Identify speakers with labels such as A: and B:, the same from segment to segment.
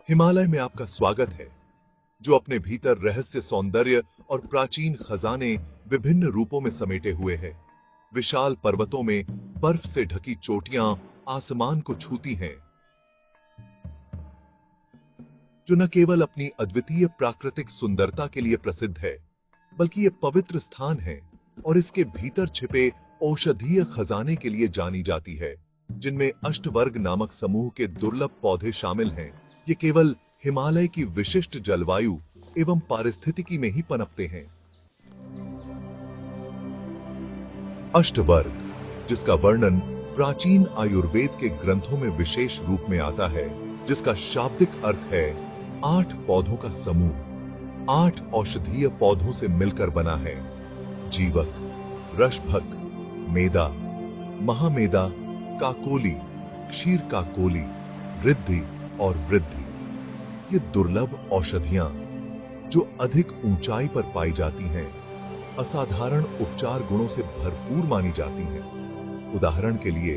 A: हिमालय में आपका स्वागत है, जो अपने भीतर रहस्य, सौंदर्य और प्राचीन खजाने विभिन्न रूपों में समेटे हुए है। विशाल पर्वतों में बर्फ से ढकी चोटियां आसमान को छूती हैं, जो न केवल अपनी अद्वितीय प्राकृतिक सुंदरता के लिए प्रसिद्ध है, बल्कि ये पवित्र स्थान है और इसके भीतर छिपे औषधीय खजाने के लिए जानी जाती है, जिनमें अष्टवर्ग नामक समूह के दुर्लभ पौधे शामिल हैं। ये केवल हिमालय की विशिष्ट जलवायु एवं पारिस्थितिकी में ही पनपते हैं। अष्टवर्ग, जिसका वर्णन प्राचीन आयुर्वेद के ग्रंथों में विशेष रूप में आता है, जिसका शाब्दिक अर्थ है 8 पौधों का समूह, 8 औषधीय पौधों से मिलकर बना है। जीवक, रसभक, मेदा, महामेदा, काकोली, क्षीर काकोली, रिद्धि और वृद्धि। ये दुर्लभ औषधियां जो अधिक ऊंचाई पर पाई जाती हैं, असाधारण उपचार गुणों से भरपूर मानी जाती हैं। उदाहरण के लिए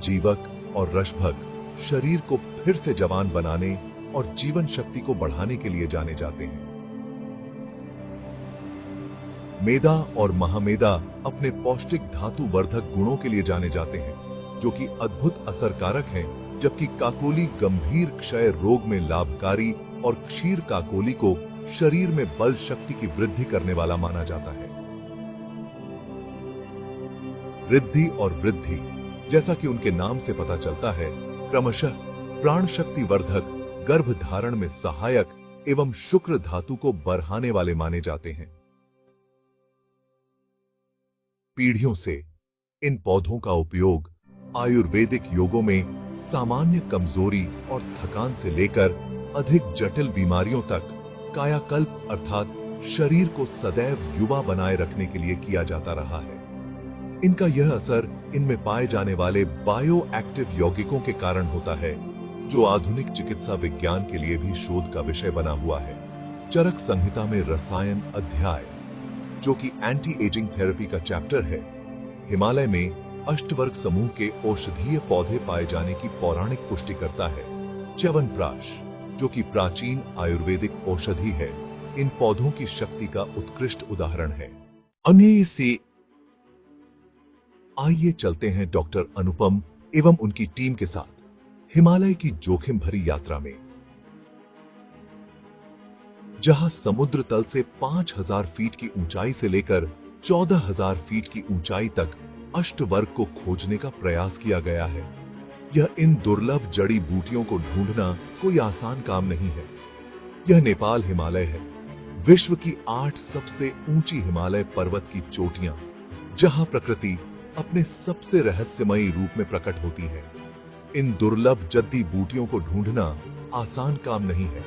A: जीवक और रसभक शरीर को फिर से जवान बनाने और जीवन शक्ति को बढ़ाने के लिए जाने जाते हैं। मेदा और महामेदा अपने पौष्टिक धातु वर्धक गुणों के लिए जाने जाते हैं, जो कि अद्भुत असरकारक हैं, जबकि काकोली गंभीर क्षय रोग में लाभकारी और क्षीर काकोली को शरीर में बल शक्ति की वृद्धि करने वाला माना जाता है। रिद्धि और वृद्धि, जैसा कि उनके नाम से पता चलता है, क्रमशः प्राण शक्ति वर्धक, गर्भ धारण में सहायक एवं शुक्र धातु को बढ़ाने वाले माने जाते हैं। पीढ़ियों से इन पौधों का उपयोग आयुर्वेदिक योगों में सामान्य कमजोरी और थकान से लेकर अधिक जटिल बीमारियों तक कायाकल्प अर्थात शरीर को सदैव युवा बनाए रखने के लिए किया जाता रहा है। इनका यह असर इनमें पाए जाने वाले बायो एक्टिव यौगिकों के कारण होता है, जो आधुनिक चिकित्सा विज्ञान के लिए भी शोध का विषय बना हुआ है। चरक संहिता में रसायन अध्याय, जो कि एंटी एजिंग थेरेपी का चैप्टर है, हिमालय में अष्टवर्ग समूह के औषधीय पौधे पाए जाने की पौराणिक पुष्टि करता है। च्यवनप्राश, जो कि प्राचीन आयुर्वेदिक औषधि है, इन पौधों की शक्ति का उत्कृष्ट उदाहरण है। अन्य से आइए चलते हैं डॉक्टर अनुपम एवं उनकी टीम के साथ हिमालय की जोखिम भरी यात्रा में, जहां समुद्र तल से 5000 फीट की ऊंचाई से लेकर 14000 फीट की ऊंचाई तक अष्टवर्ग को खोजने का प्रयास किया गया है। यह इन दुर्लभ जड़ी बूटियों को ढूंढना कोई आसान काम नहीं है। यह नेपाल हिमालय है, विश्व की 8 सबसे ऊंची हिमालय पर्वत की चोटियां, जहां प्रकृति अपने सबसे रहस्यमयी रूप में प्रकट होती है। इन दुर्लभ जद्दी बूटियों को ढूंढना आसान काम नहीं है।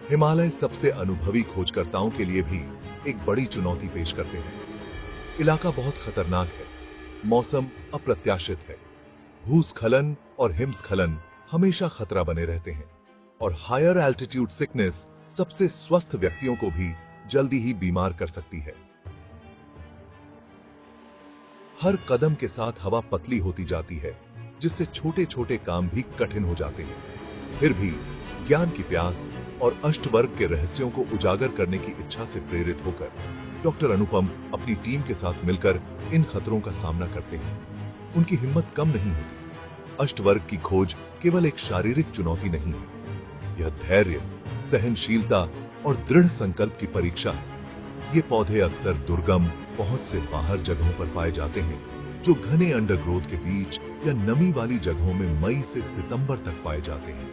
A: हिमालय सबसे अनुभवी खोजकर्ताओं के लिए भी एक बड़ी चुनौती पेश करते हैं। इलाका बहुत खतरनाक है, मौसम अप्रत्याशित है, भूस्खलन और हिमस्खलन हमेशा खतरा बने रहते हैं, और हायर एल्टीट्यूड सिकनेस सबसे स्वस्थ व्यक्तियों को भी जल्दी ही बीमार कर सकती है। हर कदम के साथ हवा पतली होती जाती है, जिससे छोटे छोटे काम भी कठिन हो जाते हैं। फिर भी ज्ञान की प्यास और अष्टवर्ग के रहस्यों को उजागर करने की इच्छा से प्रेरित होकर डॉक्टर अनुपम अपनी टीम के साथ मिलकर इन खतरों का सामना करते हैं। उनकी हिम्मत कम नहीं होती। अष्टवर्ग की खोज केवल एक शारीरिक चुनौती नहीं है, यह धैर्य, सहनशीलता और दृढ़ संकल्प की परीक्षा है। ये पौधे अक्सर दुर्गम, पहुंच से बाहर जगहों पर पाए जाते हैं, जो घने अंडरग्रोथ के बीच या नमी वाली जगहों में मई से सितंबर तक पाए जाते हैं।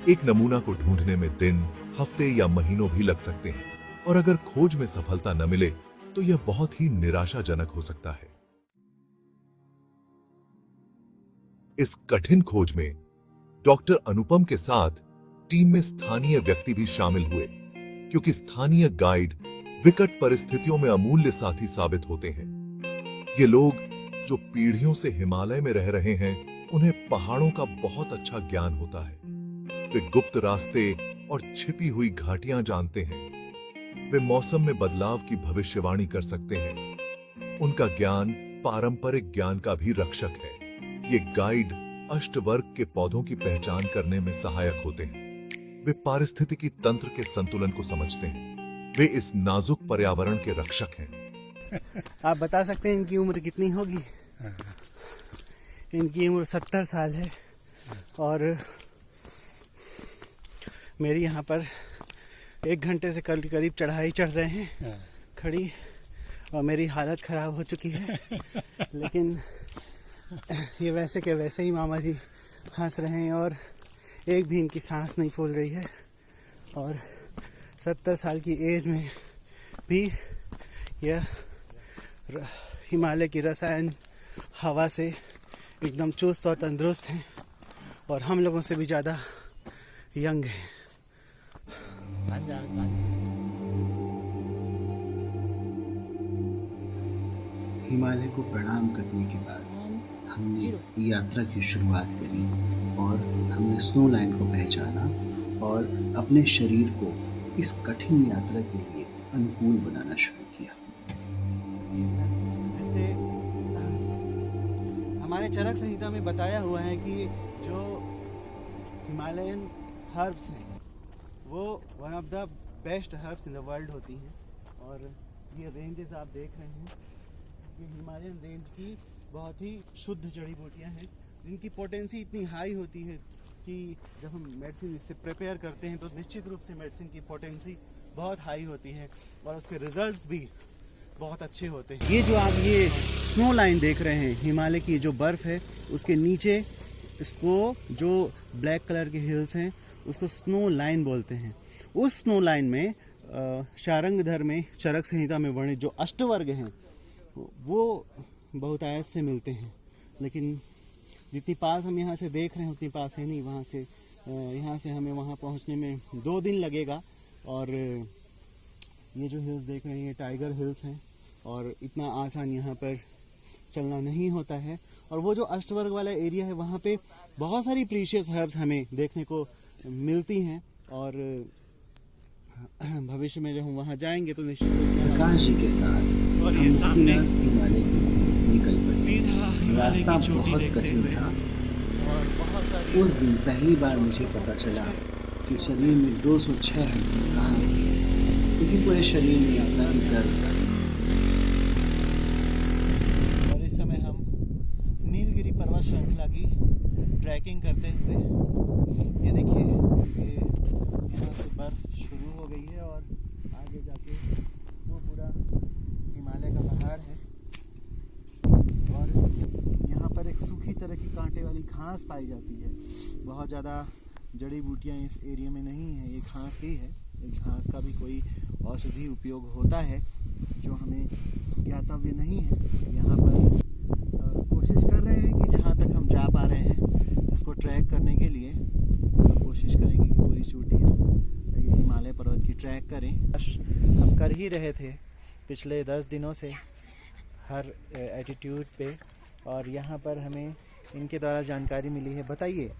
A: एक नमूना को ढूंढने में दिन, हफ्ते या महीनों भी लग सकते हैं, और अगर खोज में सफलता न मिले तो यह बहुत ही निराशाजनक हो सकता है। इस कठिन खोज में डॉक्टर अनुपम के साथ टीम में स्थानीय व्यक्ति भी शामिल हुए, क्योंकि स्थानीय गाइड विकट परिस्थितियों में अमूल्य साथी साबित होते हैं। ये लोग जो पीढ़ियों से हिमालय में रह रहे हैं, उन्हें पहाड़ों का बहुत अच्छा ज्ञान होता है। वे गुप्त रास्ते और छिपी हुई घाटियां जानते हैं। वे मौसम में बदलाव की भविष्यवाणी कर सकते हैं। उनका ज्ञान पारंपरिक ज्ञान का भी रक्षक है। ये गाइड अष्टवर्ग के पौधों की पहचान करने में सहायक होते हैं। वे पारिस्थितिकी तंत्र के संतुलन को समझते हैं। वे इस नाजुक पर्यावरण के रक्षक हैं।
B: आप बता सकते हैं इनकी उम्र कितनी होगी? इनकी उम्र 70 साल है और मेरी यहाँ पर 1 घंटे से करीब चढ़ाई चढ़ रहे हैं खड़ी, और मेरी हालत ख़राब हो चुकी है। लेकिन ये वैसे के वैसे ही मामा जी हंस रहे हैं और एक भी इनकी सांस नहीं फूल रही है। और 70 साल की एज में भी यह हिमालय की रसायन हवा से एकदम चुस्त और तंदुरुस्त हैं और हम लोगों से भी ज़्यादा यंग हैं।
C: हिमालय को प्रणाम करने के बाद हमने यात्रा की शुरुआत करी और हमने स्नो लाइन को पहचाना और अपने शरीर को इस कठिन यात्रा के लिए अनुकूल बनाना शुरू किया।
B: जैसे हमारे चरक संहिता में बताया हुआ है कि जो हिमालयन हर्ब्स हैं वो one of the best herbs in the world होती हैं। और ये रेंजेस आप देख रहे हैं, ये हिमालयन रेंज की बहुत ही शुद्ध जड़ी बूटियाँ हैं जिनकी पोटेंसी इतनी हाई होती है कि जब हम मेडिसिन इससे प्रिपेयर करते हैं तो निश्चित रूप से मेडिसिन की पोटेंसी बहुत हाई होती है और उसके रिजल्ट्स भी बहुत अच्छे होते हैं। ये जो आप ये स्नो लाइन देख रहे हैं, हिमालय की जो बर्फ़ है उसके नीचे इसको जो ब्लैक कलर के हिल्स हैं उसको स्नो लाइन बोलते हैं। उस स्नो लाइन में शारंगधर में चरक संहिता में वर्णित जो अष्टवर्ग हैं वो बहुत आयत से मिलते हैं, लेकिन जितनी पास हम यहाँ से देख रहे हैं उतनी पास है नहीं। वहाँ से यहाँ से हमें वहाँ पहुँचने में 2 दिन लगेगा। और ये जो हिल्स देख रहे हैं ये टाइगर हिल्स हैं और इतना आसान यहाँ पर चलना नहीं होता है। और वो जो अष्टवर्ग वाला एरिया है वहाँ पे बहुत सारी प्रीशियस हर्ब्स हमें देखने को मिलती हैं और भविष्य में जब हम वहाँ जाएंगे तो निश्चित
C: प्रकाश जी के साथ
B: और ये सामने
C: हिमालय निकल पड़े। रास्ता बहुत कठिन था
B: और बहुत सारी
C: उस दिन पहली बार मुझे पता चला कि शरीर में 206 हड्डी कहाँ हैं, क्योंकि पूरे शरीर में अपना ही दर्द था।
B: और इस समय हम नीलगिरी पर्वत श्रृंखला की ट्रैकिंग करते हुए, ये देखिए ये यहाँ से बर्फ शुरू हो गई है और आगे जाके वो पूरा हिमालय का पहाड़ है। और यहाँ पर एक सूखी तरह की कांटे वाली घास पाई जाती है। बहुत ज़्यादा जड़ी बूटियाँ इस एरिया में नहीं है, ये घास ही है। इस घास का भी कोई औषधि उपयोग होता है जो हमें ज्ञातव्य नहीं है। यहाँ पर कोशिश कर रहे हैं कि जहाँ तक हम जा पा रहे हैं इसको ट्रैक करने के लिए हम कोशिश करेंगे कि पूरी चोटी ये हिमालय पर्वत की ट्रैक करें। हम कर ही रहे थे पिछले 10 दिनों से हर एटीट्यूड पे, और यहाँ पर हमें इनके द्वारा जानकारी मिली है। बताइए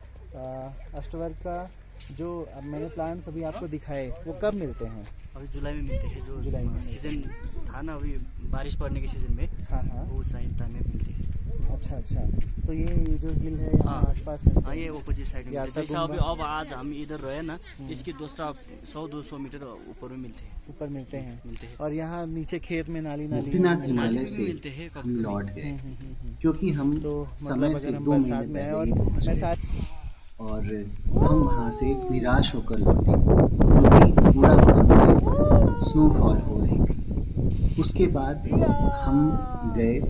B: अष्टवर्ग का जो अब मैंने प्लांट्स अभी आपको दिखाए वो कब मिलते हैं?
D: अभी जुलाई में मिलते हैं, जो
B: जुलाई में
D: सीजन था ना, अभी बारिश पड़ने के सीजन में।
B: हाँ हाँ,
D: वो उस टाइम में मिलते हैं।
B: अच्छा अच्छा, तो ये जो हिल है यहाँ
D: हाँ,
B: आसपास में
D: हाँ, ये अपोजिट साइड में
B: या
D: मिलते हैं। जैसा अभी
B: सकुंबा?
D: अब आज हम इधर रहे ना, इसके दूसरा 100-200 मीटर ऊपर में मिलते हैं।
B: ऊपर मिलते हैं।
D: मिलते हैं।
B: और यहाँ नीचे खेत में नाली
C: मुक्तिनाथ हिमालय
D: नाली
C: से
D: में मिलते हैं
C: हम
D: कभी।
C: लौट गए क्योंकि हम
B: तो
C: समय
B: मतलब
C: से
B: अगर हम
C: 2
B: बरसात
C: महीने
B: में हैं
C: पहले
B: और
C: ही पहुंच
B: मैं
C: गए
B: साथ
C: और हम वहाँ से निराश होकर लौटे क्योंकि पूरा वहाँ पर स्नोफॉल हो रही थी। उसके बाद हम गए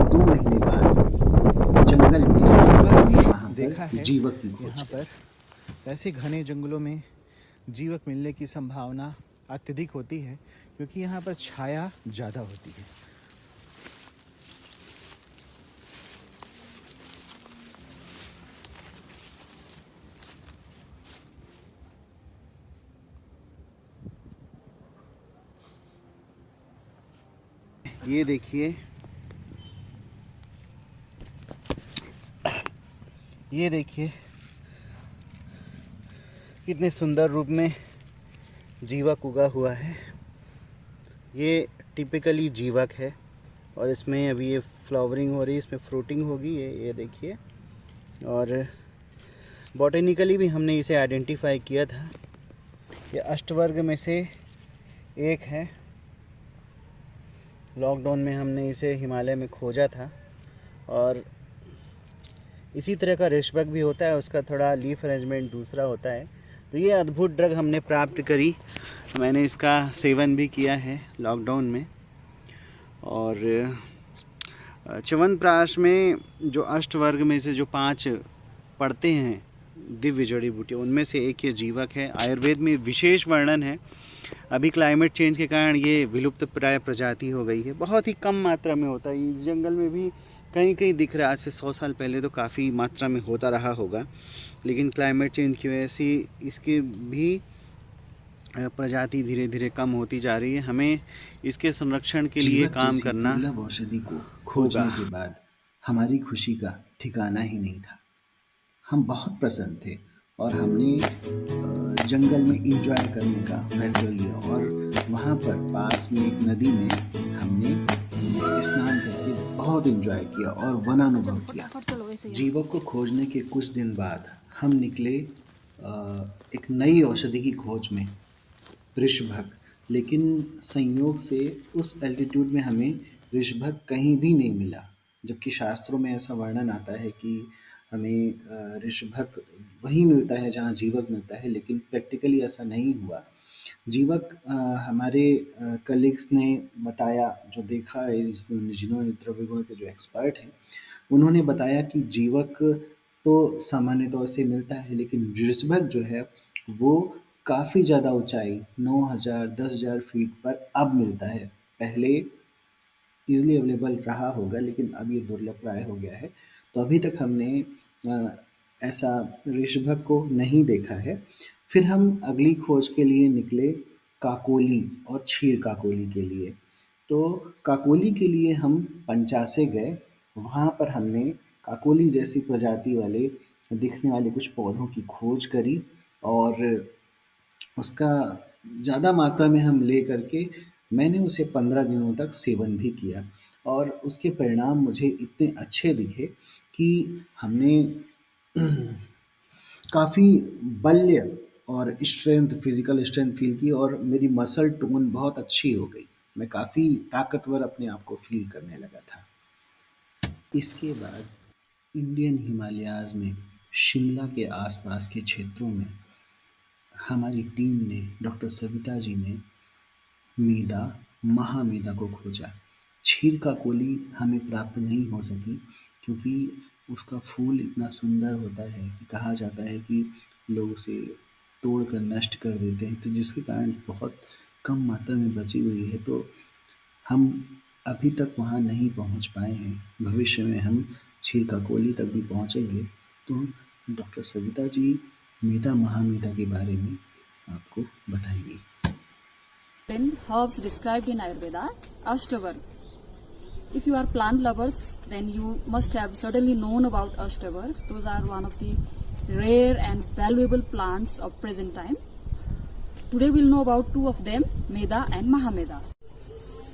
C: 2 महीने बाद जंगल में वहाँ
B: देखा
C: पर
B: है
C: जीवक की खोज
B: यहाँ
C: की।
B: पर ऐसे घने जंगलों में जीवक मिलने की संभावना अत्यधिक होती है क्योंकि यहाँ पर छाया ज़्यादा होती है। ये देखिए, ये देखिए कितने सुंदर रूप में जीवक उगा हुआ है। ये टिपिकली जीवक है और इसमें अभी ये फ्लावरिंग हो रही है, इसमें फ्रूटिंग होगी। ये देखिए, और बॉटेनिकली भी हमने इसे आइडेंटिफाई किया था। ये अष्टवर्ग में से एक है। लॉकडाउन में हमने इसे हिमालय में खोजा था और इसी तरह का ऋषभक भी होता है, उसका थोड़ा लीफ अरेंजमेंट दूसरा होता है। तो ये अद्भुत ड्रग हमने प्राप्त करी, मैंने इसका सेवन भी किया है लॉकडाउन में। और च्यवनप्राश में जो अष्टवर्ग में से जो 5 पड़ते हैं दिव्य जड़ी बूटी, उनमें से एक ये जीवक है। आयुर्वेद में विशेष वर्णन है। अभी क्लाइमेट चेंज के कारण ये विलुप्त प्राय प्रजाति हो गई है, बहुत ही कम मात्रा में होता है। इस जंगल में भी कहीं कहीं दिख रहा है। आज से 100 साल पहले तो काफ़ी मात्रा में होता रहा होगा, लेकिन क्लाइमेट चेंज की वजह से इसके भी प्रजाति धीरे धीरे कम होती जा रही है। हमें इसके संरक्षण के लिए काम करना।
C: दुर्लभ औषधि को खोजने के बाद हमारी खुशी का ठिकाना ही नहीं था। हम बहुत प्रसन्न थे और हमने जंगल में एंजॉय करने का फैसला लिया और वहाँ पर पास में एक नदी में हमने स्नान करके बहुत एंजॉय किया और वनानुभव किया। जीवक को खोजने के कुछ दिन बाद हम निकले एक नई औषधि की खोज में, ऋषभक। लेकिन संयोग से उस एल्टीट्यूड में हमें ऋषभक कहीं भी नहीं मिला, जबकि शास्त्रों में ऐसा वर्णन आता है कि हमें ऋषभक वहीं मिलता है जहाँ जीवक मिलता है, लेकिन प्रैक्टिकली ऐसा नहीं हुआ। जीवक हमारे कलीग्स ने बताया, जो देखा है, जिन्होंने द्रव्य गुण के जो एक्सपर्ट हैं, उन्होंने बताया कि जीवक तो सामान्य तौर से मिलता है, लेकिन ऋषभक जो है वो काफ़ी ज़्यादा ऊंचाई 9000 10,000 फीट पर अब मिलता है। पहले ईज़िली अवेलेबल रहा होगा, लेकिन अब ये दुर्लभ प्राय हो गया है। तो अभी तक हमने ऐसा ऋषभक को नहीं देखा है। फिर हम अगली खोज के लिए निकले काकोली और क्षीर काकोली के लिए। तो काकोली के लिए हम पंचासे गए। वहाँ पर हमने काकोली जैसी प्रजाति वाले दिखने वाले कुछ पौधों की खोज करी और उसका ज़्यादा मात्रा में हम ले करके मैंने उसे 15 दिनों तक सेवन भी किया और उसके परिणाम मुझे इतने अच्छे दिखे कि हमने काफ़ी बल्य और स्ट्रेंथ, फिज़िकल स्ट्रेंथ फील की और मेरी मसल टोन बहुत अच्छी हो गई। मैं काफ़ी ताकतवर अपने आप को फील करने लगा था। इसके बाद इंडियन हिमालयाज़ में शिमला के आसपास के क्षेत्रों में हमारी टीम ने, डॉक्टर सविता जी ने मेदा, महामेदा को खोजा। क्षीर काकोली हमें प्राप्त नहीं हो सकी क्योंकि उसका फूल इतना सुंदर होता है कि कहा जाता है कि लोग उसे तोड़ कर नष्ट कर देते हैं, तो जिसके कारण बहुत कम मात्रा में बची हुई है। तो हम अभी तक वहाँ नहीं पहुँच पाए हैं। भविष्य में हम क्षीर काकोली तक भी पहुँचेंगे तो डॉक्टर सविता जी मेदा महामेदा के बारे में आपको बताएंगी।
E: 10 herbs described in Ayurveda, Ashtavarg. If you are plant lovers, then you must have certainly known about Ashtavargs. Those are one of the rare and valuable plants of present time. Today we'll know about 2 of them, Meda and Mahameda.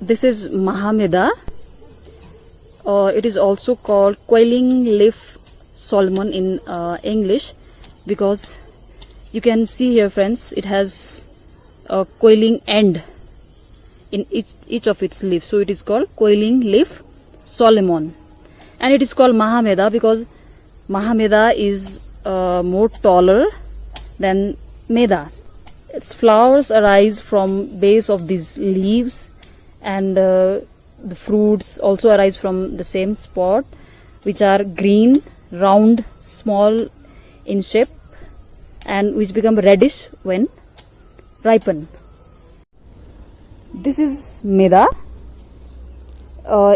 E: This is Mahameda. It is also called Quelling Leaf Solomon in English, because you can see here, friends, it has a coiling end in each of its leaves, so it is called coiling leaf Solomon. And it is called Mahameda because Mahameda is more taller than Meda. Its flowers arise from base of these leaves, and the fruits also arise from the same spot, which are green, round, small in shape, and which become reddish when ripen. This is Meda.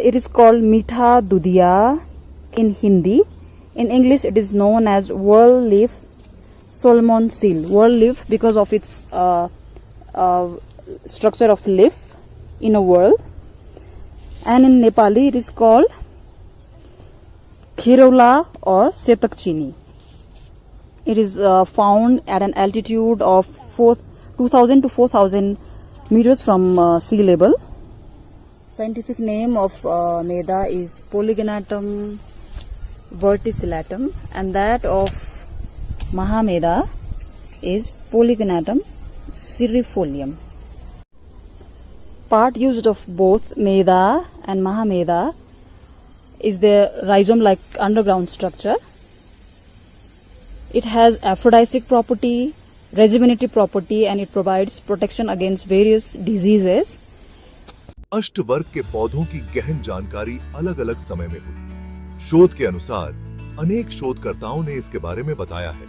E: It is called Meetha Dudiya in Hindi. In English it is known as whorl leaf Solomon seal. Whorl leaf because of its structure of leaf in a whorl. And in Nepali it is called Khirola or Setakchini. It is found at an altitude of 2000 to 4000 meters from sea level. Scientific name of Meda is Polygonatum verticillatum, and that of Mahameda is Polygonatum cerefolium. Part used of both Meda and Mahameda is the rhizome-like underground structure. It has aphrodisiac property, rejuvenative property, and it provides protection against various diseases.
A: अष्टवर्ग के पौधों की गहन जानकारी अलग अलग समय में हुई। शोध के अनुसार अनेक शोधकर्ताओं ने इसके बारे में बताया है,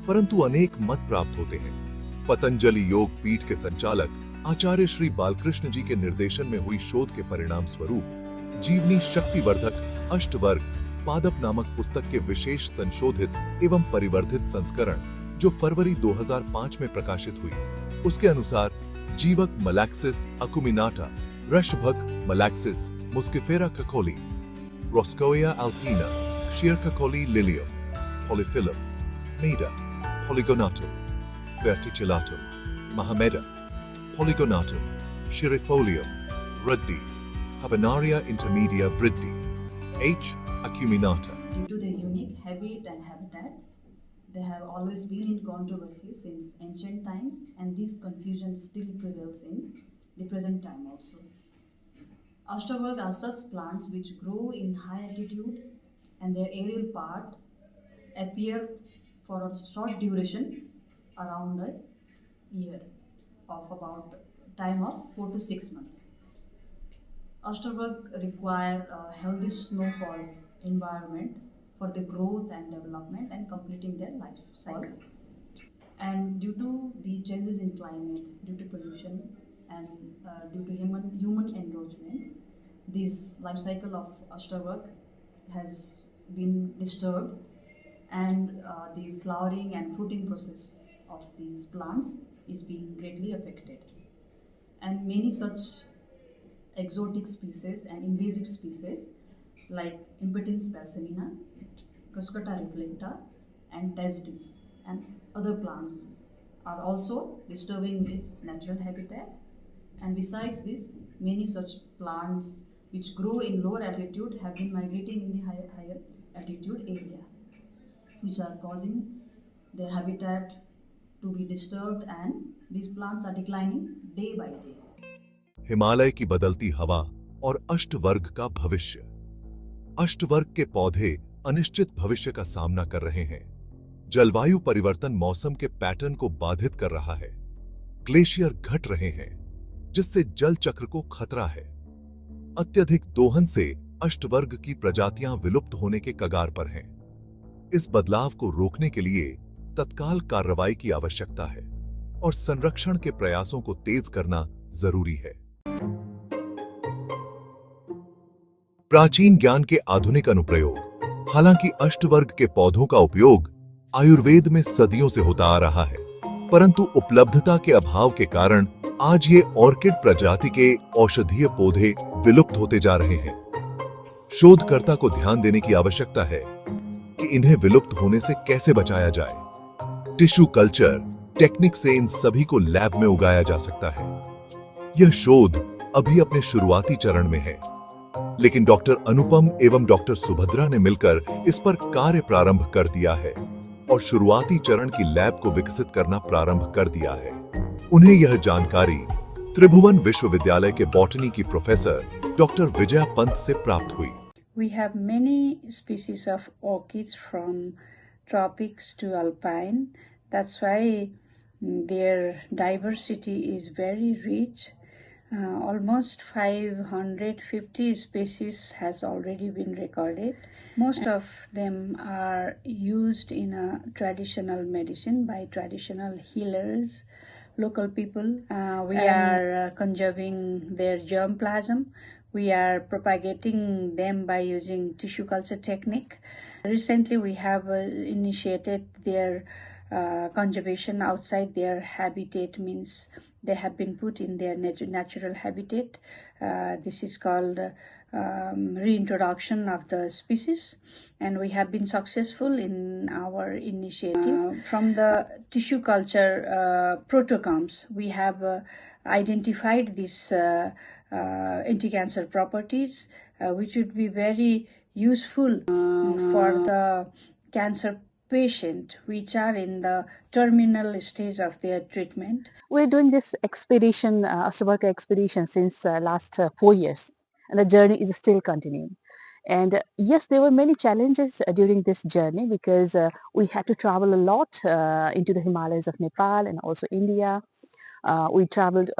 A: परंतु अनेक मत प्राप्त होते हैं। पतंजलि योग पीठ के संचालक आचार्य श्री बालकृष्ण जी के निर्देशन में हुई शोध के परिणाम स्वरूप जीवनी शक्तिवर्धक अष्टवर्ग पादप नामक पुस्तक के विशेष संशोधित एवं परिवर्धित संस्करण जो फरवरी 2005 में प्रकाशित हुई, उसके अनुसार जीवक मलैक्सिस अकुमिनाटा, रशभक मलैक्सिस मुस्किफेरा Kakoli, रोस्कोया अल्पीना, क्षीरककोली lilium, पॉलीफिलम, Meda, पॉलीगोनाटम, verticillum, Mahameda, Polygonatum, Cerefolium, Vriddi, Habenaria intermedia Vriddi, H. acuminata.
E: Due to their unique habit and habitat, they have always been in controversy since ancient times, and this confusion still prevails in the present time also. Ashtavarg are such plants which grow in high altitude, and their aerial part appear for a short duration around a year of about time of 4 to 6 months. Ashtavarg require a healthy snowfall environment for the growth and development and completing their life cycle. And due to the changes in climate, due to pollution and due to human encroachment, this life cycle of Ashtavarg has been disturbed, and the flowering and fruiting process of these plants is being greatly affected. And many such exotic species and invasive species like Impetens balsamina, Cuscuta reflecta, and Tastes and other plants are also disturbing its natural habitat. And besides this, many such plants which grow in lower altitude have been migrating in the higher altitude area, which are causing their habitat to be disturbed, and these plants are declining day by day.
A: Himalaya की बदलती हवा और अष्टवर्ग का भविष्य। अष्टवर्ग के पौधे अनिश्चित भविष्य का सामना कर रहे हैं। जलवायु परिवर्तन मौसम के पैटर्न को बाधित कर रहा है। ग्लेशियर घट रहे हैं, जिससे जल चक्र को खतरा है। अत्यधिक दोहन से अष्टवर्ग की प्रजातियां विलुप्त होने के कगार पर हैं। इस बदलाव को रोकने के लिए तत्काल कार्रवाई की आवश्यकता है और संरक्षण के प्रयासों को तेज करना जरूरी है। प्राचीन ज्ञान के आधुनिक अनुप्रयोग। हालांकि अष्टवर्ग के पौधों का उपयोग आयुर्वेद में सदियों से होता आ रहा है, परंतु उपलब्धता के अभाव के कारण आज ये ऑर्किड प्रजाति के औषधीय पौधे विलुप्त होते जा रहे हैं। शोधकर्ता को ध्यान देने की आवश्यकता है कि इन्हें विलुप्त होने से कैसे बचाया जाए। टिश्यू कल्चर टेक्निक से इन सभी को लैब में उगाया जा सकता है। यह शोध अभी अपने शुरुआती चरण में है, लेकिन डॉक्टर अनुपम एवं डॉक्टर सुभद्रा ने मिलकर इस पर कार्य प्रारंभ कर दिया है और शुरुआती चरण की लैब को विकसित करना प्रारंभ कर दिया है। उन्हें यह जानकारी त्रिभुवन विश्वविद्यालय के बॉटनी की प्रोफेसर डॉक्टर विजया पंत से प्राप्त हुई।
F: We have many species of orchids from tropics to alpine. That's why their diversity is very rich. Almost 550 species has already been recorded. Most of them are used in a traditional medicine by traditional healers, local people. We are conserving their germplasm. We are propagating them by using tissue culture technique. Recently, we have initiated their conservation outside their habitat, means they have been put in their natural habitat. This is called reintroduction of the species, and we have been successful in our initiative. From the tissue culture protocoms, we have identified these anti-cancer properties, which would be very useful for the cancer patients which are in the terminal stage of their treatment.
G: We're doing this expedition, Ashtavarka expedition, since last 4 years, and the journey is still continuing. And yes, there were many challenges during this journey because we had to travel a lot into the Himalayas of Nepal and also India. We traveled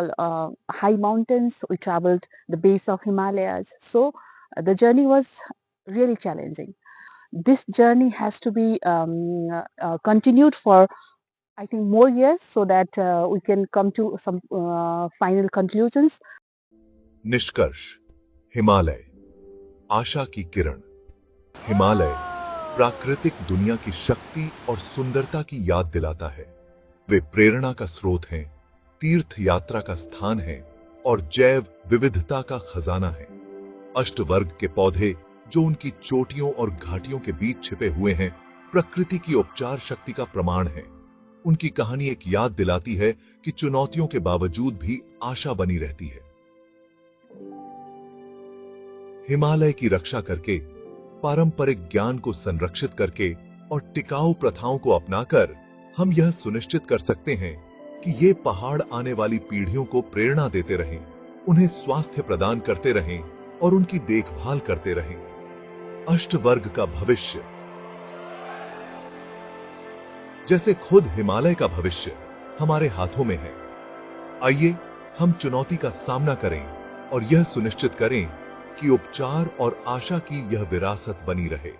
G: high mountains, we traveled the base of Himalayas. So the journey was really challenging. This journey has to be continued for, I think, more years so that we can come to some final conclusions.
A: निष्कर्ष, हिमालय, आशा की किरण। हिमालय प्राकृतिक दुनिया की शक्ति और सुंदरता की याद दिलाता है। वे प्रेरणा का स्रोत हैं, तीर्थ यात्रा का स्थान है और जैव विविधता का खजाना है। अष्टवर्ग के पौधे जो उनकी चोटियों और घाटियों के बीच छिपे हुए हैं, प्रकृति की उपचार शक्ति का प्रमाण है। उनकी कहानी एक याद दिलाती है कि चुनौतियों के बावजूद भी आशा बनी रहती है। हिमालय की रक्षा करके, पारंपरिक ज्ञान को संरक्षित करके और टिकाऊ प्रथाओं को अपनाकर हम यह सुनिश्चित कर सकते हैं कि ये पहाड़ आने वाली पीढ़ियों को प्रेरणा देते रहें, उन्हें स्वास्थ्य प्रदान करते रहें और उनकी देखभाल करते रहें। अष्टवर्ग का भविष्य, जैसे खुद हिमालय का भविष्य हमारे हाथों में है। आइए हम चुनौती का सामना करें और यह सुनिश्चित करें कि उपचार और आशा की यह विरासत बनी रहे।